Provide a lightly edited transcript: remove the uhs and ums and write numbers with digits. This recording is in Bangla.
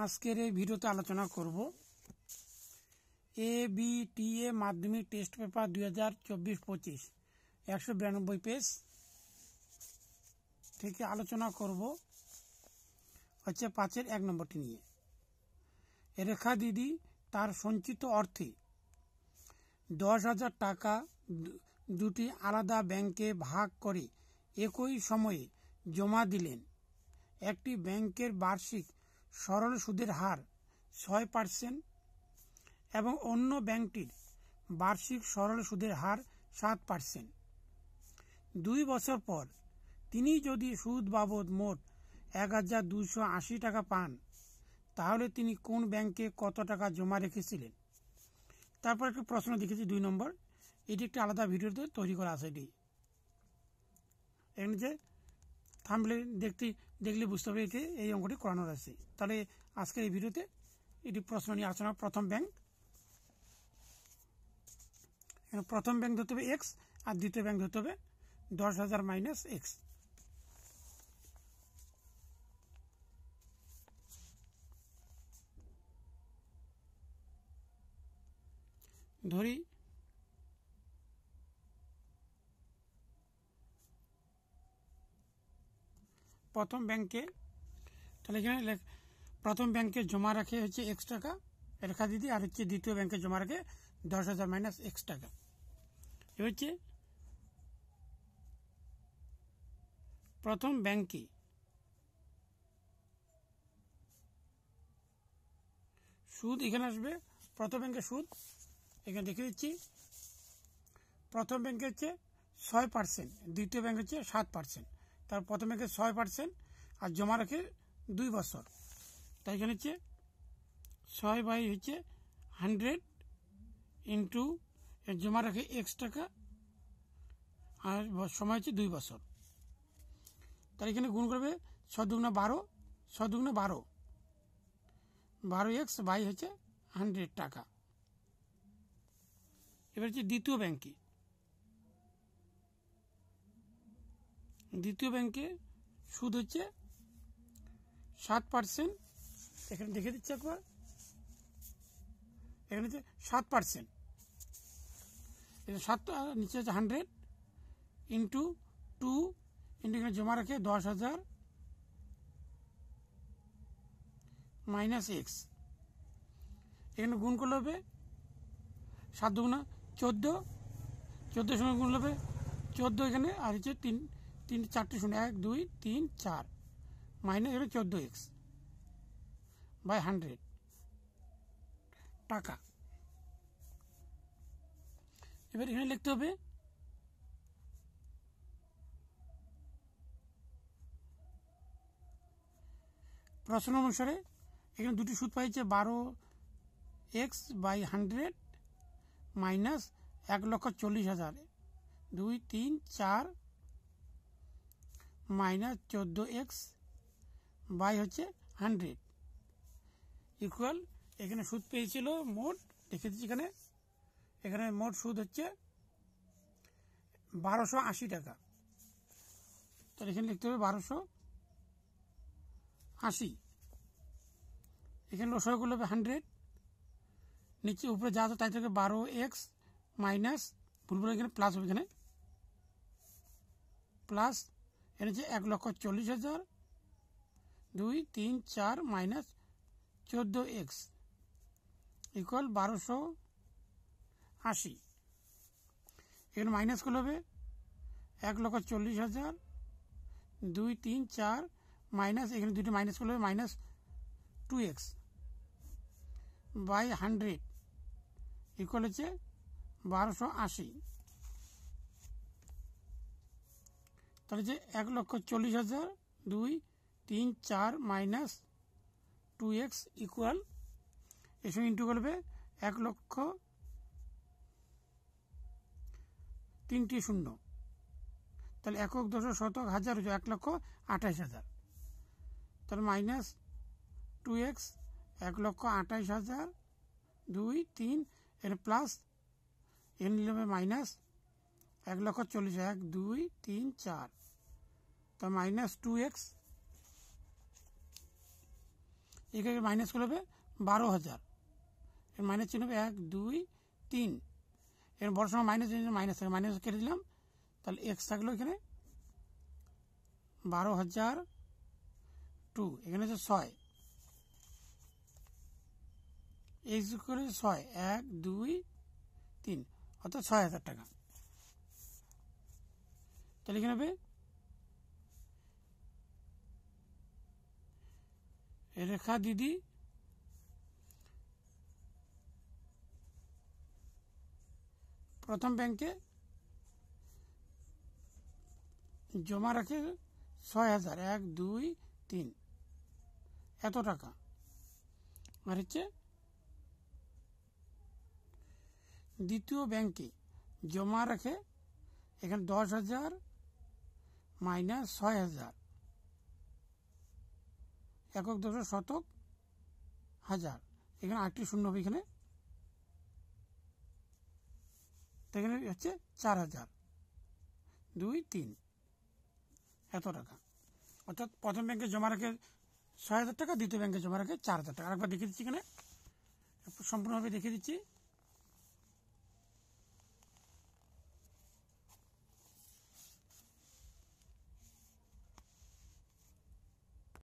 আজকের এই ভিডিওতে আলোচনা করব ABTA মাধ্যমিক টেস্ট পেপার 2024-25 192 পেজ থেকে আলোচনা করব হচ্ছে 5-এর 1 নম্বরটি নিয়ে। রেখা দিদি তার সঞ্চিত অর্থে 10,000 টাকা দুটি আলাদা ব্যাংকে ভাগ করে একই সময়ে জমা দিলেন। একটি ব্যাংকের বার্ষিক সরল সুদের হার 6% এবং অন্য ব্যাংকটির বার্ষিক সরল সুদের হার 7%। 2 বছর পর তিনি যদি সুদ বাবদ মোট 1,280 টাকা পান, তাহলে তিনি কোন ব্যাংকে কত টাকা জমা রেখেছিলেন? তারপর একটা প্রশ্ন দেখেছি 2 নম্বর, এটি একটি আলাদা ভিডিওতে তৈরি করা আছে। এটি এখানে যে থাম্বনেল দেখলে বুঝতে হবে এতে এই অঙ্কটি করানো আছে। তাহলে আজকের এই ভিডিওতে এটি প্রশ্ন নিয়ে আলোচনা। প্রথম ব্যাংক ধরতে হবে এক্স, আর দ্বিতীয় ব্যাংক ধরতে হবে 10,000 মাইনাস এক্স। ধরি প্রথম ব্যাংকে, তাহলে এখানে প্রথম ব্যাংকে জমা রাখে হচ্ছে এক্স টাকা রেখা দিদি, আর হচ্ছে দ্বিতীয় ব্যাংকে জমা রাখে 10,000 মাইনাস এক্স টাকা। এ হচ্ছে প্রথম ব্যাংকে সুদ এখানে আসবে। প্রথম ব্যাংকের সুদ এখানে দেখে দিচ্ছি। প্রথম ব্যাংকে হচ্ছে 6%, দ্বিতীয় ব্যাংক হচ্ছে 7%। তার প্রথম ব্যাংকে 6% আর জমা রাখে 2 বছর। তাই এখানে হচ্ছে 6/100 ইন্টু জমা রাখে এক্স টাকা আর সময় হচ্ছে 2 বছর। তার এখানে গুণ করবে 6 দুগুণা 12, 6 দুগুণা 12, 12x বাই হচ্ছে 100 টাকা। এবার হচ্ছে দ্বিতীয় ব্যাংকে সুদ হচ্ছে 7%। এখানে দেখে দিচ্ছি একবার, এখানে হচ্ছে 7%, 7 নিচে হচ্ছে 100 ইন্টু 2 ইন্টু এখানে জমা রাখে 10,000 মাইনাস এক্স। এখানে গুণ করলে হবে 7 দুগুণা 14, 14 সঙ্গে গুণ হবে 14 এখানে, আর হচ্ছে 3 4টে শূন্য 1 2 3 4 মাইনাস এখানে 14x বাই 100 টাকা। এবার এখানে লিখতে হবে প্রশ্ন অনুসারে এখানে দুটি সুদ পাইছে 12x by 100 minus 1,40,000, 2 3 4 minus 14x by হচ্ছে 100 ইকুয়াল। এখানে সুদ পেয়েছিল মোট, দেখে দিচ্ছি এখানে মোট সুদ হচ্ছে 1,280 টাকা। তাহলে এখানে লিখতে হবে 1,280। এখানে লসাগু করলে হবে 100, নিচে উপরে যা আছে তাই থেকে 12x মাইনাস ভুল করে এখানে প্লাস হবে, এখানে প্লাস এনেছে 1,40,000, 2 3 4 মাইনাস 14x ইকুয়াল 1,280। এখানে মাইনাস করলে হবে 1,40,000, 2 3 4 মাইনাস এখানে দুটি মাইনাস করলে হবে মাইনাস 2x বাই 100 ইকুয়াল হচ্ছে 1,280। তাহলে যে 1,40,000, 2 3 4 মাইনাস 2x ইকুয়াল, এর সঙ্গে ইন্টু করবে 1,00,000, 3টি শূন্য, তাহলে একক দশক শতক হাজার হচ্ছে 1,28,000। তাহলে মাইনাস 2x 1,28,000, 2 3 এর প্লাস এর নিলে হবে মাইনাস 1,40,000, 1 2 3 4, তা মাইনাস 2x এখানে মাইনাস করলে হবে 12,000, এর মাইনাস চিহ্ন হবে 1 2 3, এর বড় সময় মাইনাস মাইনাস মাইনাস কেটে দিলাম, তাহলে এক্স থাকলো এখানে 12,002, এখানে হচ্ছে 6, এক্স করে 6 1 2 3 অর্থাৎ 6,000 টাকা। তাহলে এখানে হবে রেখা দিদি প্রথম ব্যাংকে জমা রাখে 6,000 1 2 3 এত টাকা, আর হচ্ছে দ্বিতীয় ব্যাংকে জমা রাখে এখানে 10,000 মাইনাস 6,000 একক দশক শতক হাজার, এখানে 8টি শূন্য হবে এখানে, এখানে হচ্ছে 4,000 2 3 এত টাকা। অর্থাৎ প্রথম ব্যাংকে জমা রাখে 6,000 টাকা, দ্বিতীয় ব্যাংকে জমা রাখে 4,000 টাকা। আরেকবার দেখিয়ে দিচ্ছি, এখানে সম্পূর্ণভাবে দেখিয়ে দিচ্ছি।